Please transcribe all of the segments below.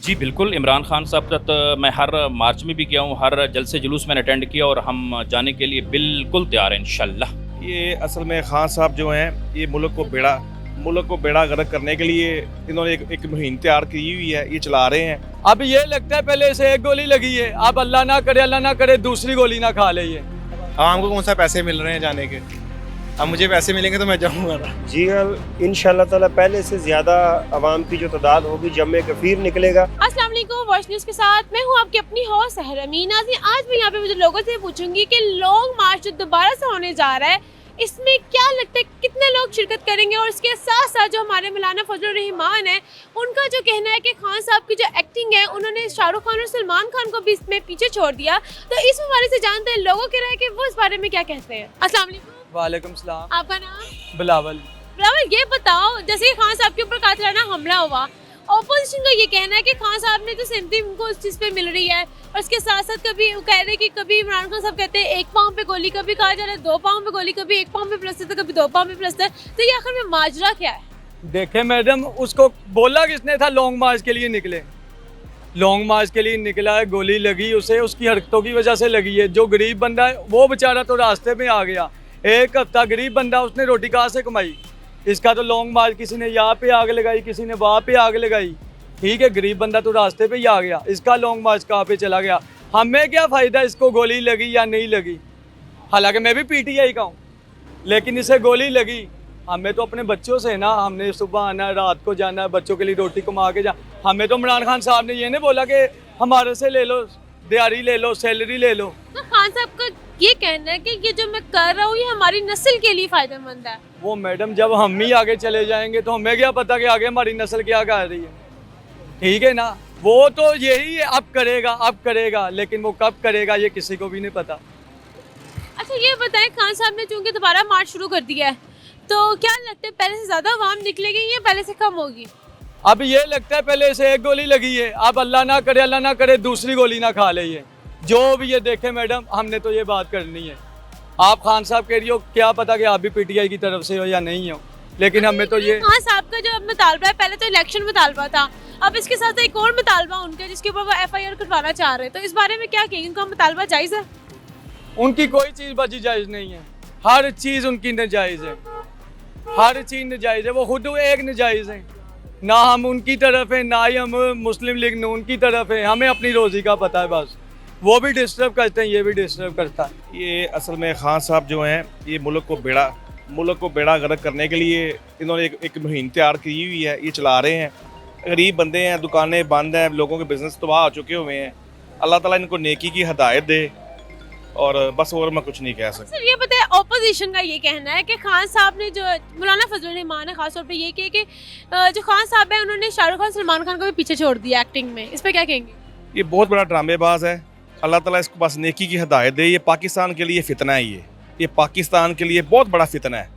जी बिल्कुल, इमरान खान साहब का तो मैं हर मार्च में भी गया हूँ, हर जलसे जुलूस मैंने अटेंड किया और हम जाने के लिए बिल्कुल तैयार हैं इंशाल्लाह। ये असल में खान साहब जो हैं ये मुल्क को बेड़ा गर्क करने के लिए इन्होंने एक मुहिम तैयार की हुई है, ये चला रहे हैं। अब ये लगता है पहले से एक गोली लगी है, अब अल्लाह ना करे दूसरी गोली ना खा ले ये। आवाम को कौन सा पैसे मिल रहे हैं जाने के, अब मुझे पैसे मिलेंगे तो मैं जाऊँगा ना। जी हाँ, इंशाल्लाह ताला पहले से ज़्यादा आवाम की जो तादाद होगी जम कफ़ीर निकलेगा। अस्सलाम वालेकुम, वॉच न्यूज़ के साथ मैं हूँ आपकी अपनी होस्ट सहर अमीन। आज मैं यहाँ पे मुझे लोगों से पूछूंगी कि लॉन्ग मार्च जो दोबारा से होने जा रहा है इसमें क्या लगता है कितने लोग शिरकत करेंगे, और इसके साथ साथ जो हमारे मौलाना फजलुर रहमान है उनका जो कहना है कि खान साहब की जो एक्टिंग है उन्होंने शाहरुख खान और सलमान खान को भी इसमें पीछे छोड़ दिया। तो इस हवाले से जानते हैं लोगों के राय कि वो इस बारे में क्या कहते हैं। अस्सलाम वालेकुम। वालेकुम सलाम। आपका नाम? बिलावल। बिलावल, ये बताओ जैसे खान साहब के ऊपर कातिलाना हमला हुआ, ऑपोजिशन का ये कहना है कि खान साहब ने तो सिंपली उनको उस चीज़ पे मिल रही है, और इसके साथ साथ कभी वो कह रहे हैं कि कभी इमरान खान साहब कहते हैं 1 पाँव पे गोली, कभी कहा जा रहा है 2 पाँव पे गोली, कभी 1 पाँव पे प्लस्तर तो कभी 2 पाँव पे प्लस्तर। तो ये आखिर में माजरा क्या है? देखे मैडम, उसको बोला किसने था लॉन्ग मार्च के लिए निकले? लॉन्ग मार्च के लिए निकला है, गोली लगी उसे, उसकी हरकतों की वजह से लगी है। जो गरीब बंदा है वो बेचारा तो रास्ते में आ गया, 1 हफ्ता गरीब बंदा, उसने रोटी कहाँ से कमाई? इसका तो लॉन्ग मार्च किसी ने यहाँ पे आग लगाई, किसी ने वहाँ पे आग लगाई, ठीक है, गरीब बंदा तो रास्ते पे ही आ गया, इसका लॉन्ग मार्च कहाँ पे चला गया? हमें क्या फ़ायदा इसको गोली लगी या नहीं लगी? हालांकि मैं भी पीटीआई का हूँ, लेकिन इसे गोली लगी, हमें तो अपने बच्चों से ना, हमने सुबह आना है, रात को जाना है, बच्चों के लिए रोटी कमा के जा। हमें तो इमरान खान साहब ने ये नहीं बोला कि हमारे से ले लो, दिहाड़ी ले लो, सैलरी ले लो। तो खान साहब का ये कहना है कि ये जो मैं कर रहा हूँ ये हमारी नस्ल के लिए फ़ायदेमंद है। वो मैडम, जब हम ही आगे चले जाएंगे तो हमें क्या पता कि आगे हमारी नस्ल क्या कर रही है, ठीक है ना? वो तो यही है, अब करेगा, लेकिन वो कब करेगा ये किसी को भी नहीं पता। अच्छा ये बताएं, खान साहब ने चूंकि दोबारा मार्च शुरू कर दिया है तो क्या लगता है पहले से ज़्यादा आवाम निकलेगी या पहले से कम होगी? अब ये लगता है पहले से एक गोली लगी है, अब अल्लाह ना करे दूसरी गोली ना खा ले ये। जो भी ये देखे मैडम, हमने तो ये बात करनी है। आप खान साहब कह रही हो, क्या पता कि आप भी पीटीआई की तरफ से हो या नहीं हो, लेकिन हमें तो ये खान साहब का जो मुतालबा है, पहले तो इलेक्शन मुतालबा था, अब इसके साथ एक और मुतालबा उनका जिसके ऊपर वो FIR कटवाना चाह रहे हैं, तो इस बारे में क्या कहेंगे? उनका मुतालबा जायज़ है? उनकी कोई चीज़ बची जायज़ नहीं है, हर चीज़ उनकी नाजायज़ है, हर चीज़ नाजायज़ है, वो खुद एक नाजायज़ है। ना हम उनकी तरफ है, ना ही हम मुस्लिम लीग नून की तरफ है, हमें अपनी रोज़ी का पता है बस। वो भी डिस्टर्ब करते हैं, ये भी डिस्टर्ब करता है। ये असल में खान साहब जो हैं ये मुल्क को बेड़ा गर्क करने के लिए इन्होंने एक मुहिम तैयार की हुई है, ये चला रहे हैं। गरीब बंदे हैं, दुकानें बंद हैं, लोगों के बिजनेस तबाह हो चुके हुए हैं। अल्लाह ताला इनको नेकी की हिदायत दे, और बस और मैं कुछ नहीं कह सकता। सर ये बताए, ऑपोजिशन का ये कहना है कि खान साहब ने, जो मौलाना फजलुर रहमान है खासतौर पे, ये कहे कि जो खान साहब है उन्होंने शाहरुख खान सलमान खान को भी पीछे छोड़ दिया एक्टिंग में। इस पर क्या कहेंगे? ये बहुत बड़ा ड्रामेबाज है, अल्लाह ताला इसको बस नेकी की हिदायत दे। ये पाकिस्तान के लिए फितना है, ये पाकिस्तान के लिए बहुत बड़ा फितना है।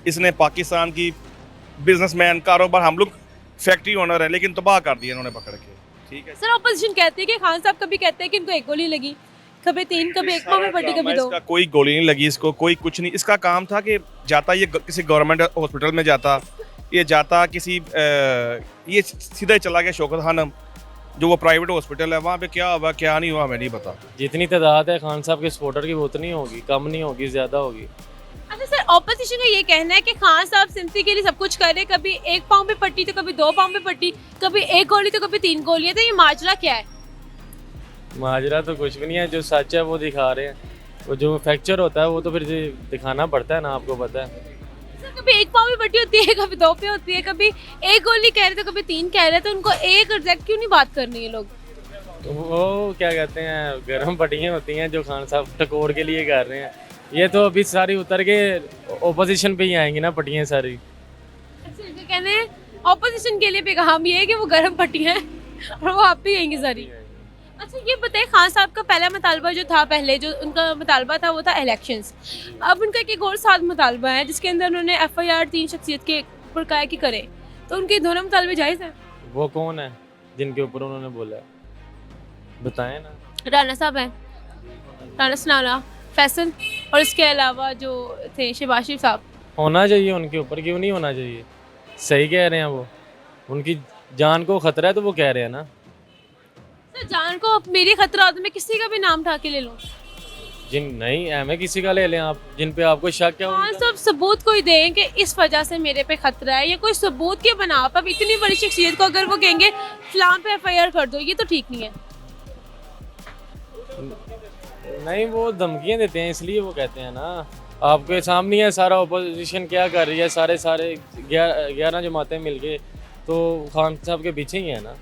इसने पाकिस्तान की बिजनेसमैन, कारोबार, हम लोग फैक्ट्री ओनर है, लेकिन तबाह कर दिया इन्होंने पकड़ के, ठीक है। सर ऑपोजिशन कहते हैं कि खान साहब कभी कहते हैं कि इनको 1 गोली लगी, कभी 3, कभी 1 पाँव में पट्टी, कभी 2। इसका कोई गोली नहीं लगी, इसको कोई कुछ नहीं। इसका काम था कि जाता ये किसी गवर्नमेंट हॉस्पिटल में जाता, ये जाता किसी ये सीधा ही चला गया शौकत खानम, जो वो प्राइवेट हॉस्पिटल है, वहाँ पे क्या हुआ क्या नहीं हुआ हमें नहीं पता। जितनी तादाद है खान साहब के सपोर्टर की वो उतनी होगी, कम नहीं होगी, ज़्यादा होगी। अच्छा सर, ऑपोजिशन का ये कहना है कि खान साहब सिंपली के लिए सब कुछ कर रहे, कभी 1 पाँव पे पट्टी तो कभी 2 पाँव पे पट्टी, कभी 1 गोली तो कभी 3 गोलियां। तो ये माजरा क्या है? माजरा तो कुछ भी नहीं है, जो सच है वो दिखा रहे हैं, वो जो फ्रैक्चर होता है वो तो फिर दिखाना पड़ता है ना, आपको पता है। सर कभी 1 पाँव पे पट्टी होती है, कभी 2 पे होती है, कभी 1 गोली कह रहे तो कभी 3 कह रहे, तो उनको एक एग्जैक्ट क्यों नहीं बात करनी है लोग? तो वो क्या कहते हैं, गर्म पट्टियाँ होती हैं जो खान साहब टकोर के लिए कर रहे हैं। ये तो अभी सारी उतर के ओपोजिशन पे ही आएंगी ना पट्टियाँ सारी। अच्छा, इनका कहना है ऑपोजिशन के लिए पैगाम ये है कि वो गर्म पट्टियाँ हैं और वो आप भी आएंगी सारी। अच्छा ये बताइए, खान साहब का पहला मुतालबा जो था, पहले जो उनका मुतालबा था वो था इलेक्शंस। अब उनका एक और साथ मुतालबा है जिसके अंदर उन्होंने FIR 3 शख्सियत के ऊपर कहा कि करे, तो उनके दोनों मुतालबे जायज़ हैं? वो कौन है जिनके ऊपर उन्होंने बोला है, बताएं ना। राना साहब हैं, राना सनाना, फैसल, और इसके अलावा जो थे शहबाज शरीफ साहब। होना चाहिए उनके ऊपर, क्यों नहीं होना चाहिए? सही कह रहे हैं वो, उनकी जान को खतरा है तो वो कह रहे हैं ना। तो जान को मेरी खतरा हो तो मैं किसी का भी नाम उठा के ले लूँ? जिन नहीं हमें किसी का ले लें आप, जिन पे आपको शक है हाँ, उनका। सब सबूत कोई दें कि इस वजह से मेरे पे खतरा है, या कोई सबूत के बना पर इतनी बड़ी शख्सियत को अगर वो कहेंगे फलां पे FIR कर दो, ये तो ठीक नहीं है। नहीं, वो धमकियाँ देते हैं इसलिए वो कहते हैं ना। आपके सामने है सारा ओपोजिशन क्या कर रही है, सारे 11 जमातें मिलके तो खान साहब के पीछे ही है ना।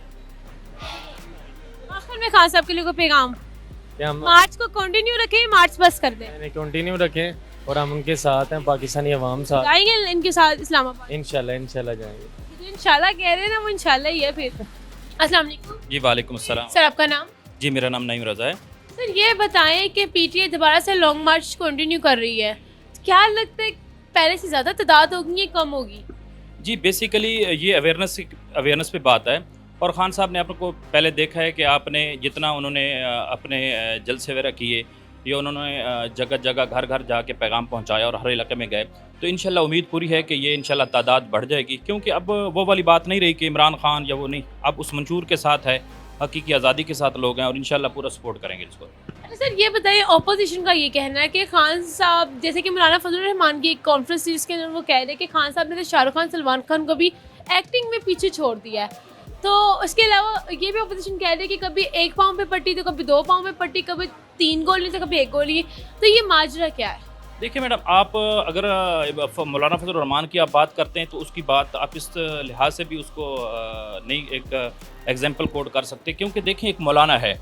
आखिर में खान साहब के लिए कोई पैगाम, क्या हम मार्च को कंटिन्यू रखें, मार्च बस कर दें? कंटिन्यू रखें और हम उनके साथ हैं, पाकिस्तानी अवाम साथ। जाएंगे इनके साथ इस्लामाबाद? इंशाल्लाह जाएंगे। जो इंशाल्लाह कह रहे हैं ना, वो इंशाल्लाह ही है फिर। अस्सलाम वालेकुम जी वालेकुम अस्सलाम। सर, आपका नाम? जी मेरा नाम नईम रज़ा है। सर, ये बताएं कि PTI दोबारा से लॉन्ग मार्च कंटिन्यू कर रही है, क्या लगता है पहले से ज़्यादा तादाद होगी या कम होगी? जी बेसिकली ये अवेयरनेस पे बात है, और ख़ान साहब ने आपको पहले देखा है कि आपने जितना उन्होंने अपने जलसे वगैरह किए, ये उन्होंने जगह जगह घर घर जाके पैगाम पहुंचाया और हर इलाके में गए, तो इंशाल्लाह उम्मीद पूरी है कि ये इंशाल्लाह तादाद बढ़ जाएगी, क्योंकि अब वो वाली बात नहीं रही कि इमरान खान या वो नहीं, अब उस मंशूर के साथ है, हकीकी आज़ादी के साथ लोग हैं और इंशाल्लाह पूरा सपोर्ट करेंगे इसको। अच्छा सर, ये बताइए, ऑपोजिशन का ये कहना है कि खान साहब, जैसे कि मौलाना फजल रहमान की एक कॉन्फ्रेंस थी जिसके अंदर वो कह रहे हैं कि खान साहब ने तो शाहरुख खान, सलमान खान को भी एक्टिंग में पीछे छोड़ दिया है, तो उसके अलावा ये भी ऑपोजिशन कह रही है कि कभी 1 पाँव पे पट्टी तो कभी 2 पाँव में पट्टी, कभी 3 गोली तो कभी 1 गोली, तो ये माजरा क्या है? देखिए मैडम, आप अगर मौलाना फजल रहमान की आप बात करते हैं तो उसकी बात आप इस लिहाज से भी उसको नहीं एक एग्जाम्पल कोट कर सकते, क्योंकि देखें एक मौलाना है,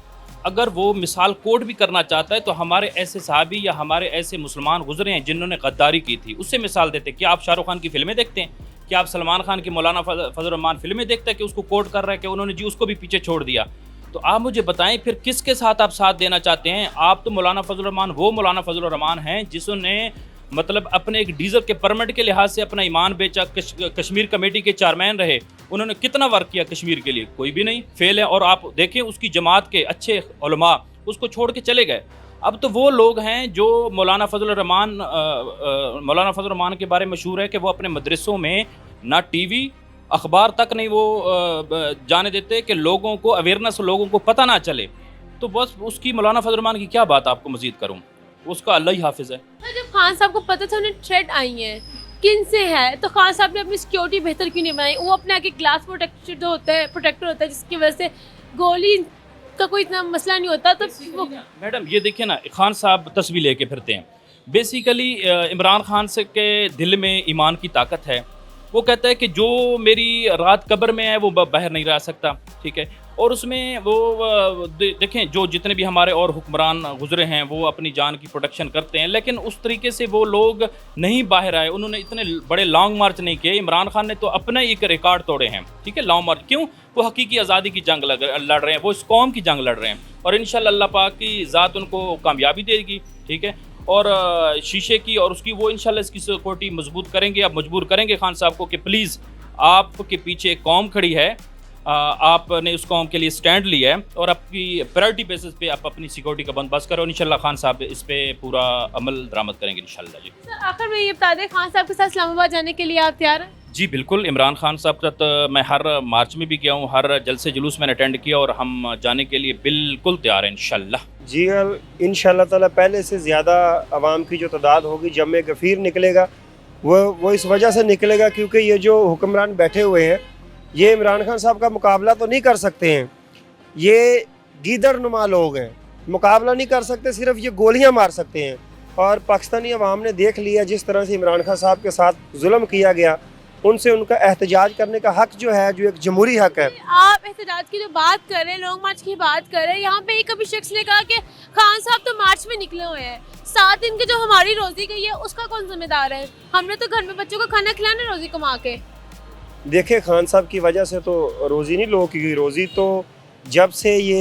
अगर वो मिसाल कोट भी करना चाहता है तो हमारे ऐसे सहाबी या हमारे ऐसे मुसलमान गुजरे हैं जिन्होंने गद्दारी की थी, उससे मिसाल देते। क्या आप शाहरुख खान की फिल्में देखते हैं? क्या आप सलमान खान की मौलाना फजल रहमान फिल्में देखते हैं कि उसको कोट कर रहा है कि उन्होंने जी उसको भी पीछे छोड़ दिया? तो आप मुझे बताएं फिर किसके साथ आप साथ देना चाहते हैं? आप तो मौलाना फजल रहमान वो मौलाना फजल रहमान हैं जिसने मतलब अपने एक डीजल के परमिट के लिहाज से अपना ईमान बेचा, कश्मीर कमेटी के चेयरमैन रहे, उन्होंने कितना वर्क किया कश्मीर के लिए? कोई भी नहीं, फेल है। और आप देखें उसकी जमात के अच्छे उलमा उसको छोड़ के चले गए। अब तो वो लोग हैं जो मौलाना फजल रहमान के बारे में मशहूर है कि वो अपने मदरसों में ना TV अखबार तक नहीं वो जाने देते कि लोगों को अवेयरनेस, लोगों को पता ना चले। तो बस उसकी मौलाना फजल रहमान की क्या बात आपको मज़ीद करूँ, उसका अल्लाह ही हाफिज़ है। जब खान साहब को पता था उन्हें थ्रेट आई है, किन से है, तो खान साहब ने अपनी सिक्योरिटी बेहतर क्यों नहीं बनाई? वो अपने आगे ग्लास प्रोटेक्टर होता है जिसकी वजह से गोली का कोई इतना मसला नहीं होता। तो वो मैडम ये देखिए ना, खान साहब तस्वीर लेके फिरते हैं। बेसिकली इमरान खान से के दिल में ईमान की ताकत है। वो कहता है कि जो मेरी रात कब्र में है वो बाहर नहीं रह सकता, ठीक है। और उसमें वो देखें जो जितने भी हमारे और हुक्मरान गुजरे हैं वो अपनी जान की प्रोटेक्शन करते हैं, लेकिन उस तरीके से वो लोग नहीं बाहर आए, उन्होंने इतने बड़े लॉन्ग मार्च नहीं किए। इमरान खान ने तो अपना एक रिकॉर्ड तोड़े हैं, ठीक है, लॉन्ग मार्च। क्यों? वो हकीकी आज़ादी की जंग लड़ रहे हैं, वो इस कौम की जंग लड़ रहे हैं, और इंशाल्लाह अल्लाह पाक की ज़ात उनको कामयाबी देगी, ठीक है। और शीशे की और उसकी वो इंशाल्लाह इसकी सिक्योरिटी मजबूत करेंगे। अब मजबूर करेंगे खान साहब को कि प्लीज़ आपके पीछे एक कौम खड़ी है, आपने उस कौम के लिए स्टैंड लिया है और आपकी प्रायोरिटी बेसिस पे आप अपनी सिक्योरिटी का बंदोबस्त करो। इंशाल्लाह खान साहब इस पे पूरा अमल दरामद करेंगे इंशाल्लाह। जी सर, आखिर में ये बता दें, खान साहब के साथ इस्लामाबाद जाने के लिए आप तैयार हैं? जी बिल्कुल। इमरान खान साहब का तो मैं हर मार्च में भी गया हूँ, हर जलसे जुलूस मैंने अटेंड किया, और हम जाने के लिए बिल्कुल तैयार हैं इंशाल्लाह। जी इंशाल्लाह ताला पहले से ज़्यादा आवाम की जो तादाद होगी, जब में गफ़ीर निकलेगा वो इस वजह से निकलेगा क्योंकि ये जो हुक्मरान बैठे हुए हैं ये इमरान खान साहब का मुकाबला तो नहीं कर सकते हैं। ये गीदड़ नुमा लोग हैं, मुकाबला नहीं कर सकते, सिर्फ ये गोलियां मार सकते हैं। और पाकिस्तानी अवाम ने देख लिया जिस तरह से इमरान खान साहब के साथ जुल्म किया गया, उनसे उनका एहतजाज करने का हक जो है, जो एक जमहूरी हक है। आप एहतजाज की जो बात कर रहे हैं, लॉन्ग मार्च की बात कर रहे हैं, यहाँ पे एक अभी शख्स ने कहा कि खान साहब तो मार्च में निकले हुए हैं, 7 दिन की जो हमारी रोजी गई है उसका कौन जिम्मेदार है? हमने तो घर में बच्चों को खाना खिलाना, रोजी कमा के। देखे खान साहब की वजह से तो रोज़ी नहीं लोगों की गई, रोज़ी तो जब से ये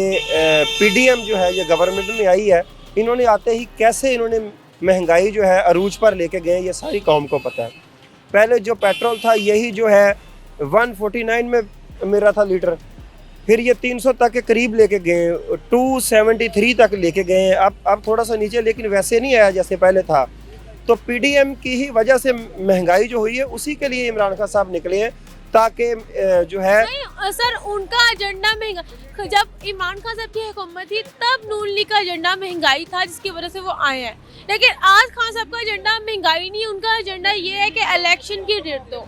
PDM जो है ये गवर्नमेंट में आई है, इन्होंने आते ही कैसे इन्होंने महंगाई जो है अरूज पर लेके गए, ये सारी कौम को पता है। पहले जो पेट्रोल था यही जो है 149 में मिल रहा था लीटर, फिर ये 300 तक के करीब लेके गए, 273 तक लेके गए, अब थोड़ा सा नीचे, लेकिन वैसे नहीं आया जैसे पहले था। तो PDM की ही वजह से महंगाई जो हुई है, उसी के लिए इमरान खान साहब निकले हैं ताकि जो है नहीं सर, उनका एजेंडा महंगा, जब इमरान खान साहब की हुकूमत थी तब नून लीग का एजेंडा महंगाई था, जिसकी वजह से वो आए हैं। लेकिन आज खान साहब का एजेंडा महंगाई नहीं, उनका एजेंडा ये है कि इलेक्शन की डेट दो,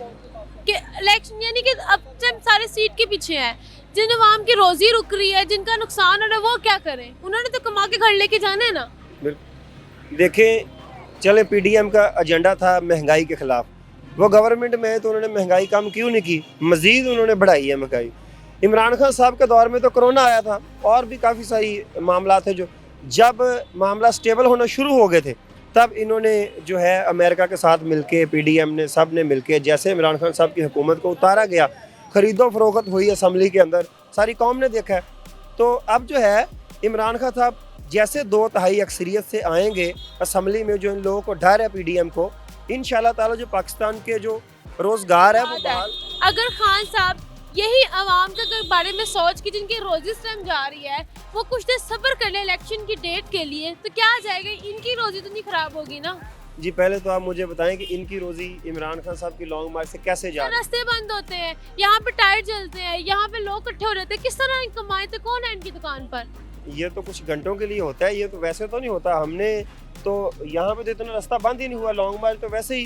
कि इलेक्शन यानी कि अब जब सारे सीट के पीछे हैं, जिन अवाम की रोजी रुक रही है, जिनका नुकसान हो रहा है, वो क्या करें? उन्होंने तो कमा के घर लेके जाना है ना। देखें, चले पीडीएम का एजेंडा था महंगाई के खिलाफ, वो गवर्नमेंट में है तो उन्होंने महंगाई कम क्यों नहीं की, मज़ीद उन्होंने बढ़ाई है महंगाई। इमरान खान साहब के दौर में तो कोरोना आया था और भी काफ़ी सारी मामला थे, जो जब मामला स्टेबल होना शुरू हो गए थे तब इन्होंने जो है अमेरिका के साथ मिलके, पीडीएम ने, सब ने मिलके, जैसे इमरान खान साहब की हुकूमत को उतारा गया, खरीदो फरोख्त हुई असम्बली के अंदर, सारी कौम ने देखा है। तो अब जो है इमरान खान साहब जैसे 2/3 अक्सरियत से आएंगे असम्बली में, जो इन लोगों को डर है पीडीएम को, इंशाल्लाह ताला जो पाकिस्तान के जो रोज़गार है वो बहाल। अगर खान साहब यही अवाम के अगर बारे में सोच कि जिनकी रोजी स्वयं जा रही है, वो कुछ देर सब्र कर ले इलेक्शन की डेट के लिए, तो क्या आ जाएगा? इनकी रोजी तो नहीं खराब होगी ना। जी, पहले तो आप मुझे बताएं कि इनकी रोजी इमरान खान साहब की लॉन्ग मार्च से कैसे जा रही है? रास्ते बंद होते हैं, यहाँ पे टायर जलते हैं, यहाँ पे लोग इकट्ठे हो रहते हैं, किस तरह कमाए? तो कौन है इनकी दुकान पर? ये तो कुछ घंटों के लिए होता है, ये तो वैसे तो नहीं होता। हमने तो यहाँ पे तो इतना रास्ता बंद ही नहीं हुआ, लॉन्ग मार्च तो वैसे ही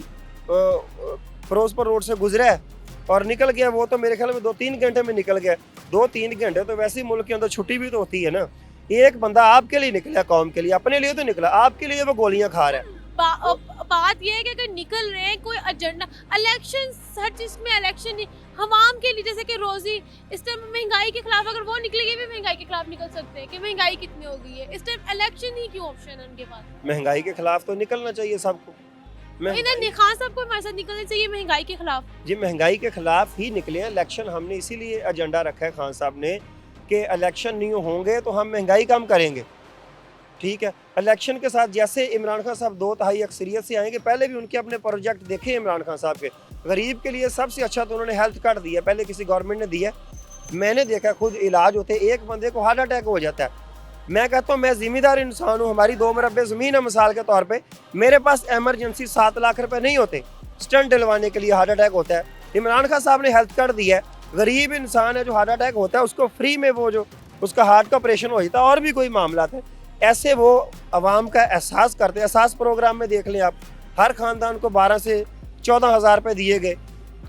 फिरोजपुर रोड से गुजरा है और निकल गया। वो तो मेरे ख्याल में 2-3 घंटे में निकल गया। 2-3 घंटे तो वैसे ही मुल्क के अंदर छुट्टी भी तो होती है ना। एक बंदा आपके लिए निकला, कौम के लिए, अपने लिए तो निकला, आपके लिए वो गोलियां खा रहा है। बात ये है कि अगर निकल रहे हैं कोई एजेंडा, इलेक्शन, हर चीज में इलेक्शन ही हवाम के लिए, जैसे कि रोजी इस टाइम महंगाई के खिलाफ अगर वो निकलेगी भी महंगाई के खिलाफ निकल सकते हैं कि महंगाई कितनी हो गई है। इस टाइम इलेक्शन ही क्यों ऑप्शन है उनके पास? महंगाई के खिलाफ तो निकलना चाहिए सबको। इन्हें खान साहब को हमारे साथ निकलना चाहिए महंगाई के खिलाफ। जी, महंगाई के खिलाफ ही निकले हैं। इलेक्शन हमने इसीलिए एजेंडा रखा है खान साहब ने कि इलेक्शन नहीं होंगे तो हम महंगाई कम करेंगे। ठीक है, इलेक्शन के साथ जैसे इमरान खान साहब 2/3 अक्सरियत से आएंगे, पहले भी उनके अपने प्रोजेक्ट देखे इमरान खान साहब के। गरीब के लिए सबसे अच्छा तो उन्होंने हेल्थ कार्ड दिया, पहले किसी गवर्नमेंट ने दिया। मैंने देखा खुद इलाज होते, एक बंदे को हार्ट अटैक हो जाता है। मैं कहता हूँ मैं ज़िम्मेदार इंसान हूँ, हमारी 2 मरबे ज़मीन है मिसाल के तौर पे, मेरे पास एमरजेंसी 7 लाख रुपए नहीं होते, स्टंट डलवाने के लिए हार्ट अटैक होता है। इमरान खान साहब ने हेल्थ कार्ड दिया है, गरीब इंसान है जो हार्ट अटैक होता है उसको फ्री में वो जो उसका हार्ट का ऑपरेशन हो जाता है, और भी कोई मामला थे। ऐसे वो आवाम का एहसास करते हैं। एहसास प्रोग्राम में देख लें आप, हर ख़ानदान को 12 से 14 हज़ार रुपये दिए गए,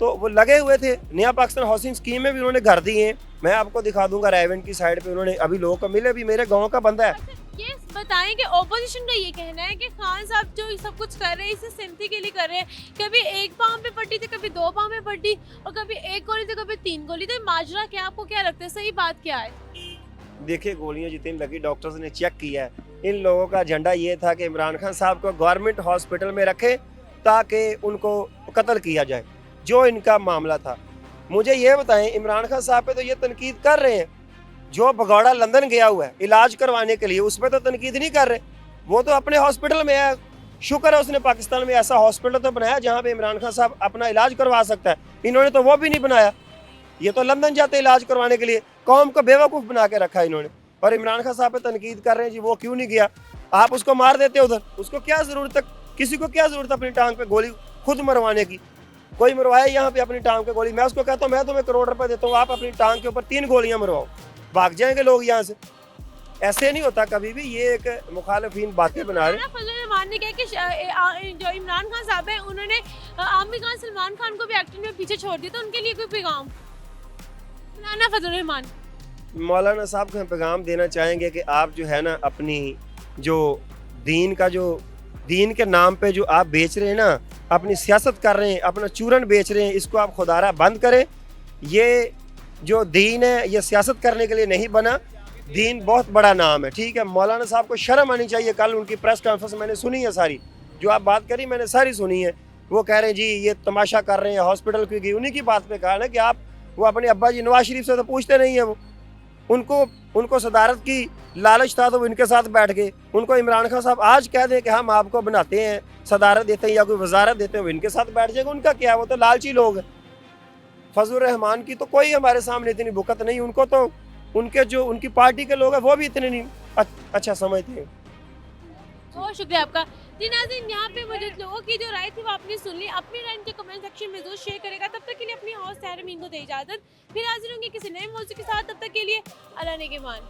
तो वो लगे हुए थे। नया पाकिस्तान हाउसिंग स्कीम में भी उन्होंने घर दिए हैं, मैं आपको दिखा दूंगा रायवेंट की साइड पे उन्होंने अभी लोगों को मिले भी, मेरे गांव का बंदा है। ये बताएं कि ओपोजिशन का ये कहना है कि खान साहब जो सब कुछ कर रहे हैं इसे सिंपथी के लिए कर रहे हैं। कभी एक पाँव पे पट्टी थी, कभी 2 पाँव पे पट्टी, और कभी 1 गोली थी, कभी 3 गोली। तो माजरा क्या, आपको क्या लगता है, सही बात क्या है? देखिए, गोलियां जितनी लगी डॉक्टर्स ने चेक किया है। इन लोगों का एजेंडा ये था कि इमरान खान साहब को गवर्नमेंट हॉस्पिटल में रखे ताकि उनको कत्ल किया जाए, जो इनका मामला था। मुझे ये बताएं, इमरान खान साहब पे तो ये तनकीद कर रहे हैं, जो भगौड़ा लंदन गया हुआ है इलाज करवाने के लिए, उस पर तो तनकीद नहीं कर रहे। वो तो अपने हॉस्पिटल में है, शुक्र है उसने पाकिस्तान में ऐसा हॉस्पिटल तो बनाया जहाँ पे इमरान खान साहब अपना इलाज करवा सकता है। इन्होंने तो वो भी नहीं बनाया, ये तो लंदन जाते इलाज करवाने के लिए। कौम को बेवकूफ़ बना के रखा इन्होंने, और इमरान खान साहब पे तनकीद कर रहे हैं जी वो क्यों नहीं गया। आप उसको मार देते उधर, उसको क्या ज़रूरत है, किसी को क्या ज़रूरत है अपनी टांग पे गोली खुद मरवाने की? कोई मरवाए यहाँ पे अपनी टांग पे गोली, मैं उसको कहता हूँ मैं तुम्हें करोड़ रुपए देता हूँ, आप अपनी टांग के ऊपर 3 गोलियाँ मरवाओ, भाग जाएंगे लोग यहाँ से। ऐसे नहीं होता कभी भी, ये एक मुखालिफिन बातें बना रहे हैं। फजल रहमान ने कहा कि जो इमरान खान साहब हैं उन्होंने आमिर खान, सलमान खान को भी एक्टिंग में पीछे छोड़ दिया, तो उनके लिए कोई पैगाम? मौलाना फजल रहमान मौलाना साहब को हम पैगाम देना चाहेंगे कि आप जो है ना अपनी जो दीन के नाम पे जो आप बेच रहे हैं ना, अपनी सियासत कर रहे हैं, अपना चूरन बेच रहे हैं, इसको आप खुदारा बंद करें। ये जो दीन है ये सियासत करने के लिए नहीं बना, दीन बहुत बड़ा नाम है। ठीक है, मौलाना साहब को शर्म आनी चाहिए। कल उनकी प्रेस कॉन्फ्रेंस मैंने सुनी है, सारी जो आप बात करी मैंने सारी सुनी है। वो कह रहे हैं जी ये तमाशा कर रहे हैं, हॉस्पिटल क्यों गई, उन्हीं की बात पे कहा ना कि आप वो अपने अब्बा जी नवाज शरीफ से तो पूछते नहीं है। वो उनको सदारत की लालच था तो वो इनके साथ बैठ गए। उनको इमरान खान साहब आज कह दें कि हम आपको बनाते हैं, सदारत देते हैं या कोई वजारत देते हैं, वो इनके साथ बैठ जाएगा। उनका क्या, वो तो लालची लोग हैं। फजल रहमान की तो कोई हमारे सामने इतनी बुकत नहीं, उनको तो उनके जो उनकी पार्टी के लोग हैं वो भी इतने नहीं अच्छा समझते हैं। बहुत शुक्रिया आपका। जी नाज़रीन, यहाँ पे मौजूद लोगों की जो राय थी वो आपने सुन ली। अपनी राय इनके कमेंट सेक्शन में जरूर शेयर करेगा। तब तक के लिए अपनी हौस सहर अमीन को दे इजाज़त। फिर हाजिर होंगे किसी नए मौजूद के साथ। तब तक के लिए अल्लाह ने के मान।